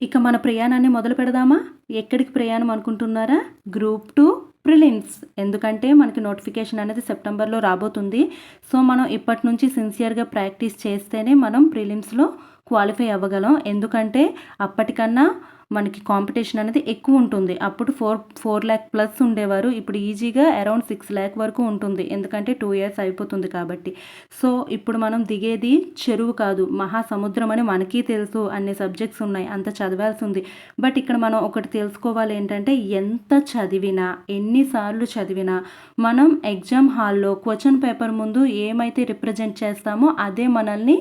ఇక మన ప్రయాణాన్ని మొదలు పెడదామా? ఎక్కడికి ప్రయాణం అనుకుంటున్నారా? Group 2 prelims. ఎందుకంటే మనకి నోటిఫికేషన్ అనేది సెప్టెంబర్‌లో రాబోతుంది. సో, మనం ఇప్పటి నుంచి సిన్సియర్‌గా ప్రాక్టీస్ చేస్తేనే మనం ప్రిలిమ్స్‌లో క్వాలిఫై అవ్వగలం. ఎందుకంటే అప్పటికన్నా మనకి కాంపిటీషన్ అనేది ఎక్కువ ఉంటుంది. అప్పుడు 4 లాక్ ప్లస్ ఉండేవారు. ఇప్పుడు ఈజీగా అరౌండ్ 6 లాక్ వరకు ఉంటుంది. ఎందుకంటే 2 ఇయర్స్ అయిపోతుంది కాబట్టి. సో, ఇప్పుడు మనం దిగేది చెరువు కాదు, మహాసముద్రం అని మనకి తెలుసు. అన్ని సబ్జెక్ట్స్ ఉన్నాయి, అంత చదవాల్సి ఉంది. బట్ ఇక్కడ మనం ఒకటి తెలుసుకోవాలి ఏంటంటే, ఎంత చదివినా, ఎన్నిసార్లు చదివినా మనం ఎగ్జామ్ హాల్లో క్వశ్చన్ పేపర్ ముందు ఏమైతే రిప్రజెంట్ చేస్తామో అదే మనల్ని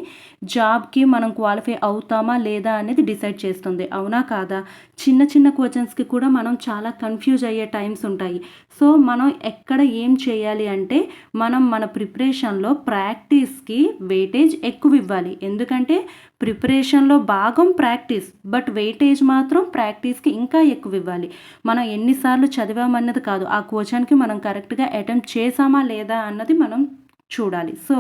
జాబ్‌కి మనం క్వాలిఫై అవుతామా లేదా అనేది డిసైడ్ చేస్తుంది. అవునా కాదా? చిన్న చిన్న క్వశ్చన్స్‌కి కూడా మనం చాలా కన్‌ఫ్యూజ్ అయ్యే టైమ్స్ ఉంటాయి. సో, మనం ఎక్కడ ఏం చేయాలి అంటే, మనం మన ప్రిపరేషన్‌లో ప్రాక్టీస్‌కి వెయిటేజ్ ఎక్కువివ్వాలి. ఎందుకంటే ప్రిపరేషన్‌లో భాగం ప్రాక్టీస్. బట్ వెయిటేజ్ మాత్రం ప్రాక్టీస్‌కి ఇంకా ఎక్కువివ్వాలి. మనం ఎన్ని సార్లు చదివామన్నది కాదు, ఆ క్వశ్చన్‌కి మనం కరెక్ట్‌గా అటెంప్ట్ చేశామా లేదా అన్నది మనం చూడాలి. సో,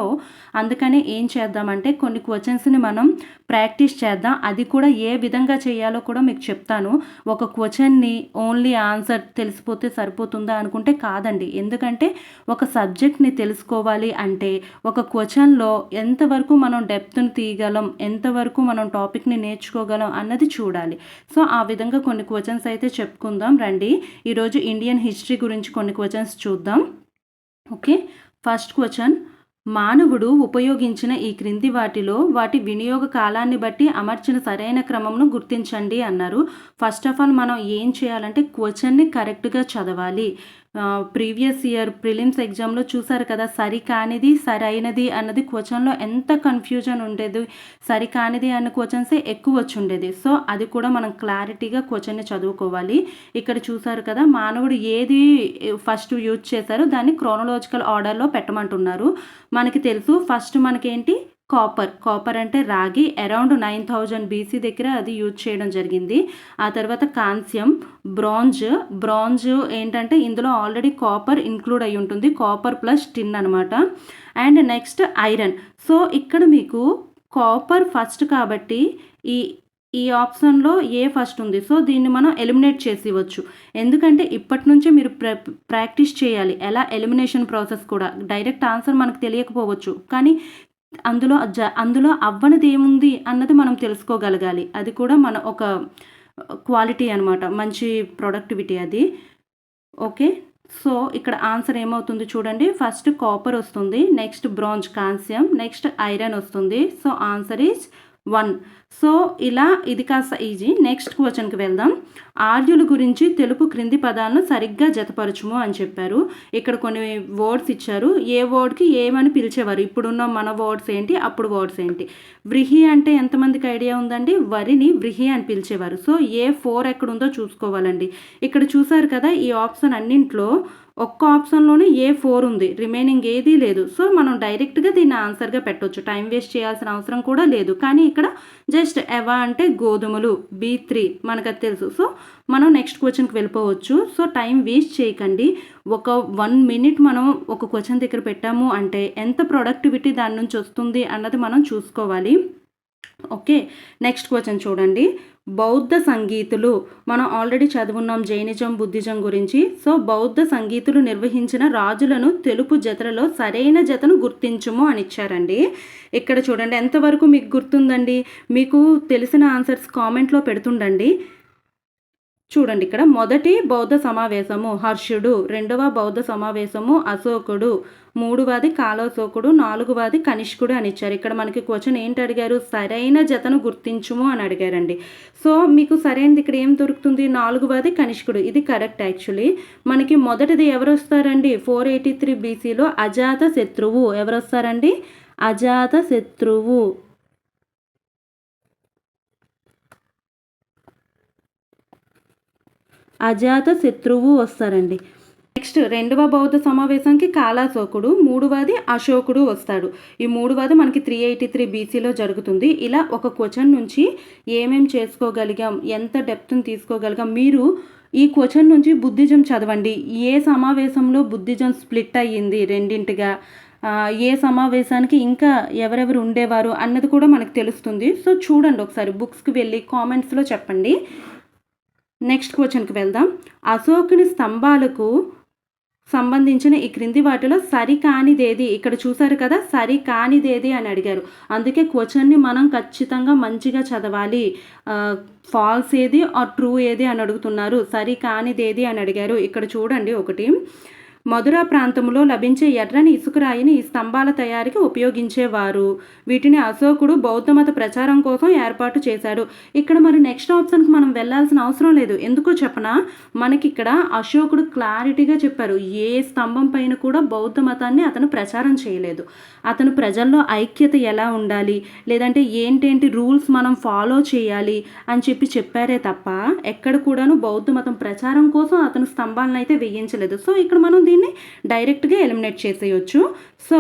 అందుకనే ఏం చేద్దామంటే, కొన్ని క్వశ్చన్స్‌ని మనం ప్రాక్టీస్ చేద్దాం. అది కూడా ఏ విధంగా చేయాలో కూడా మీకు చెప్తాను. ఒక క్వశ్చన్‌ని ఓన్లీ ఆన్సర్ తెలిసిపోతే సరిపోతుందా అనుకుంటే కాదండి. ఎందుకంటే ఒక సబ్జెక్ట్‌ని తెలుసుకోవాలి అంటే ఒక క్వశ్చన్‌లో ఎంతవరకు మనం డెప్త్‌ని తీయగలం, ఎంతవరకు మనం టాపిక్‌ని నేర్చుకోగలం అన్నది చూడాలి. సో, ఆ విధంగా కొన్ని క్వశ్చన్స్ అయితే చెప్పుకుందాం రండి. ఈరోజు ఇండియన్ హిస్టరీ గురించి కొన్ని క్వశ్చన్స్ చూద్దాం. ఓకే. ఫస్ట్ క్వశ్చన్, మానవుడు ఉపయోగించిన ఈ క్రింది వాటిలో వాటి వినియోగ కాలాన్ని బట్టి అమర్చిన సరైన క్రమంను గుర్తించండి అన్నారు. ఫస్ట్ ఆఫ్ ఆల్ మనం ఏం చేయాలంటే క్వశ్చన్ని కరెక్ట్‌గా చదవాలి. ప్రీవియస్ ఇయర్ ప్రిలిమ్స్ ఎగ్జామ్‌లో చూసారు కదా, సరికానిది, సరైనది అన్నది క్వశ్చన్‌లో ఎంత కన్‌ఫ్యూజన్ ఉండేది. సరికానిది అన్న క్వశ్చన్సే ఎక్కువ వచ్చుండేది. సో, అది కూడా మనం క్లారిటీగా క్వశ్చన్‌ని చదువుకోవాలి. ఇక్కడ చూసారు కదా, మానవుడు ఏది ఫస్ట్ యూజ్ చేశారో దాన్ని క్రోనలాజికల్ ఆర్డర్‌లో పెట్టమంటున్నారు. మనకి తెలుసు ఫస్ట్ మనకేంటి కాపర్ అంటే రాగి. అరౌండ్ 9000 బీసీ దగ్గర అది యూజ్ చేయడం జరిగింది. ఆ తర్వాత కాంస్యం, బ్రాంజ్ ఏంటంటే ఇందులో ఆల్రెడీ కాపర్ ఇంక్లూడ్ అయి ఉంటుంది. కాపర్ ప్లస్ టిన్ అనమాట. And next iron. సో, ఇక్కడ మీకు కాపర్ ఫస్ట్ కాబట్టి ఈ ఈ ఆప్షన్‌లో ఏ ఫస్ట్ ఉంది. సో, దీన్ని మనం ఎలిమినేట్ చేసేయవచ్చు. ఎందుకంటే ఇప్పటి నుంచే మీరు ప్రాక్టీస్ చేయాలి. ఎలా ఎలిమినేషన్ ప్రాసెస్ కూడా. డైరెక్ట్ ఆన్సర్ మనకు తెలియకపోవచ్చు. కానీ అందులో అవ్వనిదేముంది అన్నది మనం తెలుసుకోగలగాలి. అది కూడా మన ఒక క్వాలిటీ అనమాట. మంచి ప్రొడక్టివిటీ అది. ఓకే. సో, ఇక్కడ ఆన్సర్ ఏమవుతుంది చూడండి. ఫస్ట్ కాపర్ వస్తుంది. నెక్స్ట్ బ్రాంజ్ కాంస్యం. నెక్స్ట్ ఐరన్ వస్తుంది. So, answer is 1. సో, ఇలా ఇది కాస్త ఈజీ. నెక్స్ట్ క్వశ్చన్‌కి వెళ్దాం. ఆర్యుల గురించి తెలుపు క్రింది పదాలను సరిగ్గా జతపరచుము అని చెప్పారు. ఇక్కడ కొన్ని వర్డ్స్ ఇచ్చారు. ఏ వర్డ్‌కి ఏమని పిలిచేవారు. ఇప్పుడున్న మన వర్డ్స్ ఏంటి, అప్పుడు వర్డ్స్ ఏంటి. వ్రీహి అంటే ఎంతమందికి ఐడియా ఉందండి? వరిని వ్రీహి అని పిలిచేవారు. సో, ఏ4 ఎక్కడుందో చూసుకోవాలండి. ఇక్కడ చూసారు కదా, ఈ ఆప్షన్ అన్నింట్లో ఒక్క ఆప్షన్‌లోనే ఏ4 ఉంది. రిమైనింగ్ ఏదీ లేదు. సో, మనం డైరెక్ట్‌గా దీన్ని ఆన్సర్‌గా పెట్టొచ్చు. టైం వేస్ట్ చేయాల్సిన అవసరం కూడా లేదు. కానీ ఇక్కడ జస్ట్ ఎవా అంటే గోధుమలు, B3 మనకది తెలుసు. సో, మనం నెక్స్ట్ క్వశ్చన్‌కి వెళ్ళిపోవచ్చు. సో, టైం వేస్ట్ చేయకండి. ఒక 1 మినిట్ మనం ఒక క్వశ్చన్ దగ్గర పెట్టాము అంటే ఎంత ప్రొడక్టివిటీ దాని నుంచి వస్తుంది అన్నది మనం చూసుకోవాలి. ఓకే. నెక్స్ట్ క్వశ్చన్ చూడండి. బౌద్ధ సంగీతులు మనం ఆల్రెడీ చదువున్నాం జైనిజం, బుద్ధిజం గురించి. సో, బౌద్ధ సంగీతులు నిర్వహించిన రాజులను తెలుపు జతలలో సరైన జతను గుర్తించుము అని ఇచ్చారండి. ఇక్కడ చూడండి ఎంతవరకు మీకు గుర్తుందండి. మీకు తెలిసిన ఆన్సర్స్ కామెంట్లో పెడుతుండండి. చూడండి, ఇక్కడ మొదటి బౌద్ధ సమావేశము హర్షుడు, రెండవ బౌద్ధ సమావేశము అశోకుడు, మూడవది కాలశోకుడు, నాలుగవది కనిష్కుడు అని ఇచ్చారు. ఇక్కడ మనకి క్వశ్చన్ ఏంటి అడిగారు? సరైన జతను గుర్తించుము అని అడిగారండి. సో, మీకు సరైనది ఇక్కడ ఏం దొరుకుతుంది? నాలుగవది కనిష్కుడు. ఇది కరెక్ట్ యాక్చువల్లీ. మనకి మొదటిది ఎవరు వస్తారండి? 483 బీసీలో అజాత శత్రువు. ఎవరు వస్తారండి? అజాత శత్రువు. అజాత శత్రువు వస్తారండి. నెక్స్ట్ రెండవ బౌద్ధ సమావేశంకి కాలశోకుడు, మూడవది అశోకుడు వస్తాడు. ఈ మూడవది మనకి 383 బీసీలో జరుగుతుంది. ఇలా ఒక క్వశ్చన్ నుంచి ఏమేం చేసుకోగలిగాం, ఎంత డెప్త్ని తీసుకోగలిగాం. మీరు ఈ క్వశ్చన్ నుంచి బుద్ధిజం చదవండి. ఏ సమావేశంలో బుద్ధిజం స్ప్లిట్ అయ్యింది రెండింటిగా, ఏ సమావేశానికి ఇంకా ఎవరెవరు ఉండేవారు అన్నది కూడా మనకు తెలుస్తుంది. సో చూడండి ఒకసారి, బుక్స్కి వెళ్ళి కామెంట్స్లో చెప్పండి. నెక్స్ట్ క్వశ్చన్కి వెళ్దాం. అశోకుని స్తంభాలకు సంబంధించిన ఈ క్రింది వాటిలో సరికానిదేది? ఇక్కడ చూసారు కదా, సరికానిదేది అని అడిగారు. అందుకే క్వశ్చన్ని మనం ఖచ్చితంగా మంచిగా చదవాలి. ఫాల్స్ ఏది ఆర్ ట్రూ ఏది అని అడుగుతున్నారు. సరికానిదేది అని అడిగారు. ఇక్కడ చూడండి ఒకటి, మధుర ప్రాంతంలో లభించే ఎర్రని ఇసుకరాయిని ఈ స్తంభాల తయారీకి ఉపయోగించేవారు. వీటిని అశోకుడు బౌద్ధమత ప్రచారం కోసం ఏర్పాటు చేశాడు. ఇక్కడ మరి నెక్స్ట్ ఆప్షన్కి మనం వెళ్ళాల్సిన అవసరం లేదు. ఎందుకో చెప్పనా, మనకి ఇక్కడ అశోకుడు క్లారిటీగా చెప్పారు, ఏ స్తంభం పైన కూడా బౌద్ధ మతాన్ని అతను ప్రచారం చేయలేదు. అతను ప్రజల్లో ఐక్యత ఎలా ఉండాలి, లేదంటే ఏంటేంటి రూల్స్ మనం ఫాలో చేయాలి అని చెప్పారే తప్ప ఎక్కడ కూడాను బౌద్ధ మతం ప్రచారం కోసం అతను స్తంభాలను అయితే వేయించలేదు. సో ఇక్కడ మనం దీన్ని డైరెక్ట్గా ఎలిమినేట్ చేసేయచ్చు. సో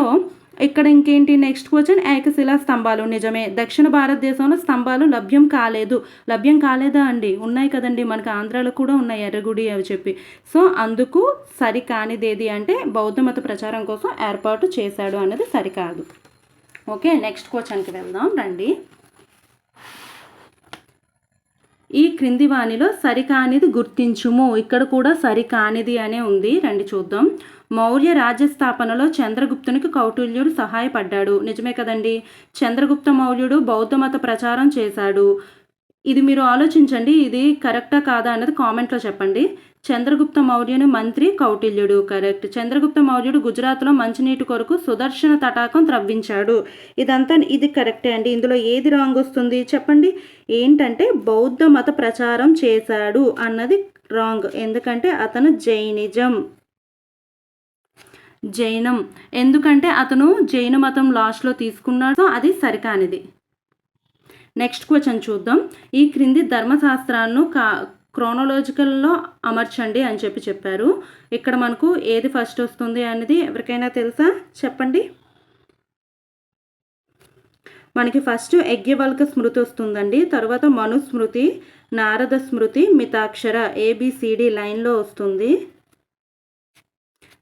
ఇక్కడ ఇంకేంటి నెక్స్ట్ క్వశ్చన్, ఏకశిలా స్తంభాలు నిజమే. దక్షిణ భారతదేశంలో స్తంభాలు లభ్యం కాలేదా అండి? ఉన్నాయి కదండి, మనకి ఆంధ్రాలో కూడా ఉన్నాయి ఎర్రగుడి అవి చెప్పి. సో అందుకు సరికానిదేది అంటే బౌద్ధ మత ప్రచారం కోసం ఏర్పాటు చేశాడు అన్నది సరికాదు. ఓకే, నెక్స్ట్ క్వశ్చన్కి వెళ్దాం రండి. ఈ క్రింది వానిలో సరికానిది గుర్తించుము. ఇక్కడ కూడా సరికానిది అనే ఉంది, రండి చూద్దాం. మౌర్య రాజ్య స్థాపనలో చంద్రగుప్తునికి కౌటిల్యుడు సహాయపడ్డాడు. నిజమే కదండి, చంద్రగుప్త మౌర్యుడు బౌద్ధ మత ప్రచారం చేశాడు. ఇది మీరు ఆలోచించండి, ఇది కరెక్టా కాదా అన్నది కామెంట్లో చెప్పండి. చంద్రగుప్త మౌర్యుని మంత్రి కౌటిల్యుడు, కరెక్ట్. చంద్రగుప్త మౌర్యుడు గుజరాత్లో మంచినీటి కొరకు సుదర్శన తటాకం త్రవ్వించాడు. ఇది కరెక్టే అండి. ఇందులో ఏది రాంగ్ వస్తుంది చెప్పండి? ఏంటంటే బౌద్ధ మత ప్రచారం చేశాడు అన్నది రాంగ్. ఎందుకంటే అతను జైనం ఎందుకంటే అతను జైన మతం లాస్ట్లో తీసుకున్నాడు. సో అది సరికానిది. నెక్స్ట్ క్వశ్చన్ చూద్దాం. ఈ క్రింది ధర్మశాస్త్రాలను క్రోనలాజికల్లో అమర్చండి అని చెప్పారు. ఇక్కడ మనకు ఏది ఫస్ట్ వస్తుంది అనేది ఎవరికైనా తెలుసా చెప్పండి? మనకి ఫస్ట్ యజ్ఞవల్క స్మృతి వస్తుందండి, తర్వాత మనుస్మృతి, నారద స్మృతి, మితాక్షర, ABCD లైన్లో వస్తుంది.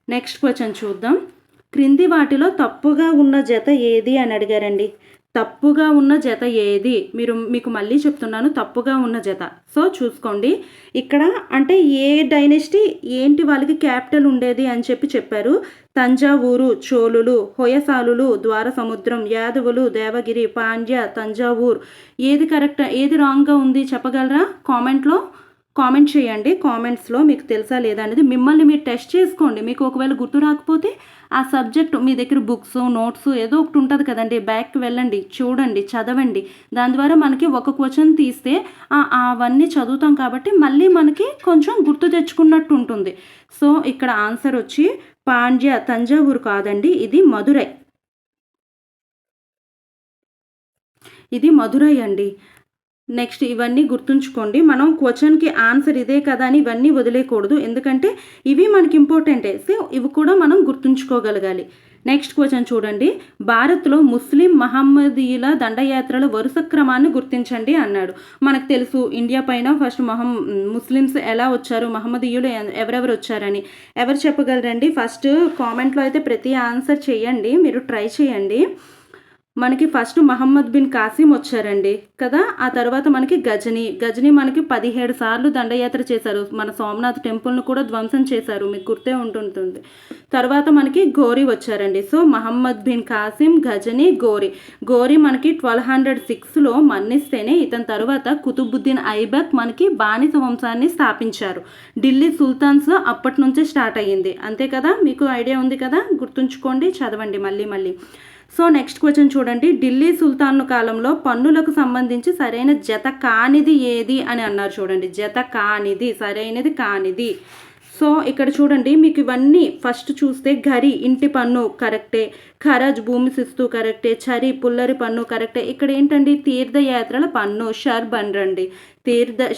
నెక్స్ట్ క్వశ్చన్ చూద్దాం. క్రింది వాటిలో తప్పుగా ఉన్న జత ఏది అని అడిగారండి. తప్పుగా ఉన్న జత ఏది? మీకు మళ్ళీ చెప్తున్నాను, తప్పుగా ఉన్న జత. సో చూసుకోండి, ఇక్కడ అంటే ఏ డైనెస్టీ ఏంటి వాళ్ళకి క్యాపిటల్ ఉండేది అని చెప్పారు. తంజావూరు చోళులు, హొయసాలులు ద్వార సముద్రం, యాదవులు దేవగిరి, పాండ్య తంజావూర్. ఏది కరెక్ట్ ఏది రాంగ్గా ఉంది చెప్పగలరా? కామెంట్ చేయండి. కామెంట్స్లో మీకు తెలుసా లేదా అనేది మిమ్మల్ని మీరు టెస్ట్ చేసుకోండి. మీకు ఒకవేళ గుర్తు రాకపోతే ఆ సబ్జెక్ట్ మీ దగ్గర బుక్స్ నోట్స్ ఏదో ఒకటి ఉంటుంది కదండి, బ్యాక్కి వెళ్ళండి, చూడండి, చదవండి. దాని ద్వారా మనకి ఒక క్వశ్చన్ తీస్తే అవన్నీ చదువుతాం కాబట్టి మళ్ళీ మనకి కొంచెం గుర్తు తెచ్చుకున్నట్టు ఉంటుంది. సో ఇక్కడ ఆన్సర్ వచ్చి పాండ్య, తంజావూరు కాదండి, ఇది మధురై అండి. నెక్స్ట్ ఇవన్నీ గుర్తుంచుకోండి. మనం క్వశ్చన్కి ఆన్సర్ ఇదే కదా అని ఇవన్నీ వదిలేయకూడదు, ఎందుకంటే ఇవి మనకి ఇంపార్టెంటే. సో ఇవి కూడా మనం గుర్తుంచుకోగలగాలి. నెక్స్ట్ క్వశ్చన్ చూడండి. భారత్లో ముస్లిం మహమ్మదీయుల దండయాత్రల వరుస క్రమాన్ని గుర్తించండి అన్నాడు. మనకు తెలుసు ఇండియా పైన ఫస్ట్ ముస్లిమ్స్ ఎలా వచ్చారు, మహమ్మదీయులు ఎవరెవరు వచ్చారని. ఎవరు చెప్పగలరండి? ఫస్ట్ కామెంట్లో అయితే ప్రతి ఆన్సర్ చేయండి, మీరు ట్రై చేయండి. మనకి ఫస్ట్ మహమ్మద్ బిన్ కాసిం వచ్చారండి కదా. ఆ తర్వాత మనకి గజనీ మనకి 17 సార్లు దండయాత్ర చేశారు. మన సోమనాథ్ టెంపుల్ను కూడా ధ్వంసం చేశారు, మీకు గుర్తే ఉంటుంటుంది. తర్వాత మనకి గోరీ వచ్చారండి. సో మహమ్మద్ బిన్ కాసిం, గజనీ, గోరీ మనకి 1206లో మరణిస్తేనే ఇతని తర్వాత కుతుబుద్దీన్ ఐబక్ మనకి బానిస వంశాన్ని స్థాపించారు. ఢిల్లీ సుల్తాన్స్ అప్పటి నుంచే స్టార్ట్ అయ్యింది, అంతే కదా. మీకు ఐడియా ఉంది కదా, గుర్తుంచుకోండి, చదవండి మళ్ళీ. సో నెక్స్ట్ క్వశ్చన్ చూడండి. ఢిల్లీ సుల్తాను కాలంలో పన్నులకు సంబంధించి సరైన జత కానిది ఏది అని అన్నారు. చూడండి, జత కానిది, సరైనది కానిది. సో ఇక్కడ చూడండి, మీకు ఇవన్నీ ఫస్ట్ చూస్తే ఘరి ఇంటి పన్ను కరెక్టే, ఖరజ్ భూమి శిస్తు కరెక్టే, చరి పుల్లరి పన్ను కరెక్టే. ఇక్కడ ఏంటండి తీర్థయాత్రల పన్ను షర్బ్ రండి.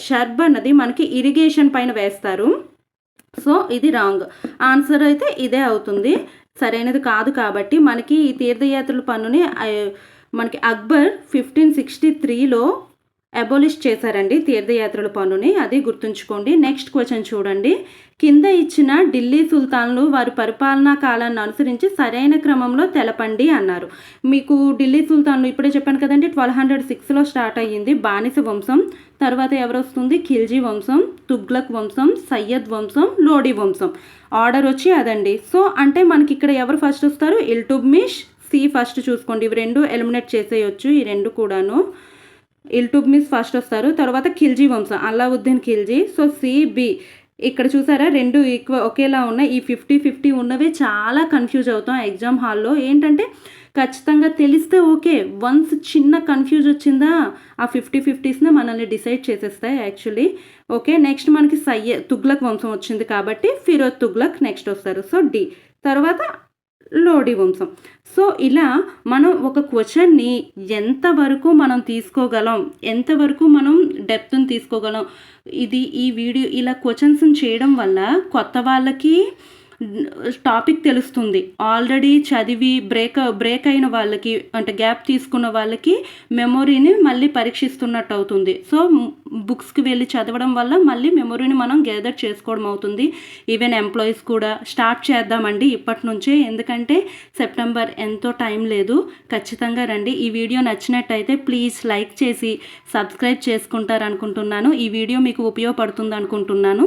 షర్బ్ అన్నది మనకి ఇరిగేషన్ పైన వేస్తారు. సో ఇది రాంగ్ ఆన్సర్, అయితే ఇదే అవుతుంది, సరైనది కాదు. కాబట్టి మనకి ఈ తీర్థయాత్రల పన్నుని మనకి అక్బర్ 1563లో అబోలిష్ చేశారండి తీర్థయాత్రల పన్నుని, అది గుర్తుంచుకోండి. నెక్స్ట్ క్వశ్చన్ చూడండి. కింద ఇచ్చిన ఢిల్లీ సుల్తాన్లు వారి పరిపాలనా కాలాన్ని అనుసరించి సరైన క్రమంలో తెలపండి అన్నారు. మీకు ఢిల్లీ సుల్తాన్లు ఇప్పుడే చెప్పాను కదండి, 1206లో స్టార్ట్ అయ్యింది బానిస వంశం. తర్వాత ఎవరు వస్తుంది? ఖిల్జీ వంశం, తుగ్లక్ వంశం, సయ్యద్ వంశం, లోడీ వంశం. ఆర్డర్ వచ్చి అదండి. సో అంటే మనకి ఇక్కడ ఎవరు ఫస్ట్ వస్తారు? ఇల్టుట్మిష్ సి ఫస్ట్ చూసుకోండి. ఇవి రెండు ఎలిమినేట్ చేసేయచ్చు, ఈ రెండు కూడాను. ఇల్టుట్మిష్ ఫస్ట్ వస్తారు, తర్వాత ఖిల్జీ వంశం, అలావుద్దీన్ ఖిల్జీ. సో సిబి ఇక్కడ చూసారా, రెండు ఒకేలా ఉన్నాయి. ఈ 50-50 ఉన్నవే చాలా కన్ఫ్యూజ్ అవుతాం ఎగ్జామ్ హాల్లో. ఏంటంటే ఖచ్చితంగా తెలిస్తే ఓకే, వన్స్ చిన్న కన్ఫ్యూజ్ వచ్చిందా ఆ 50-50స్నే మనల్ని డిసైడ్ చేసేస్తాయి యాక్చువల్లీ. ఓకే, నెక్స్ట్ మనకి తుగ్లక్ వంశం వచ్చింది కాబట్టి ఫిరోజ్ తుగ్లక్ నెక్స్ట్ వస్తారు. సో డి. తర్వాత లోడీ వంశం. సో ఇలా మనం ఒక క్వశ్చన్ని ఎంతవరకు మనం తీసుకోగలం, ఎంతవరకు మనం డెప్త్ని తీసుకోగలం, ఈ వీడియో ఇలా క్వశ్చన్స్ని చేయడం వల్ల కొత్త వాళ్ళకి టాపిక్ తెలుస్తుంది. ఆల్రెడీ చదివి బ్రేక్ అయిన వాళ్ళకి, అంటే గ్యాప్ తీసుకున్న వాళ్ళకి మెమొరీని మళ్ళీ పరీక్షిస్తున్నట్టు అవుతుంది. సో బుక్స్కి వెళ్ళి చదవడం వల్ల మళ్ళీ మెమొరీని మనం గ్యాదర్ చేసుకోవడం అవుతుంది. ఈవెన్ ఎంప్లాయీస్ కూడా స్టార్ట్ చేద్దామండి ఇప్పటి నుంచే, ఎందుకంటే సెప్టెంబర్ ఎంతో టైం లేదు. ఖచ్చితంగా రండి. ఈ వీడియో నచ్చినట్టయితే ప్లీజ్ లైక్ చేసి సబ్స్క్రైబ్ చేసుకుంటారనుకుంటున్నాను. ఈ వీడియో మీకు ఉపయోగపడుతుంది అనుకుంటున్నాను.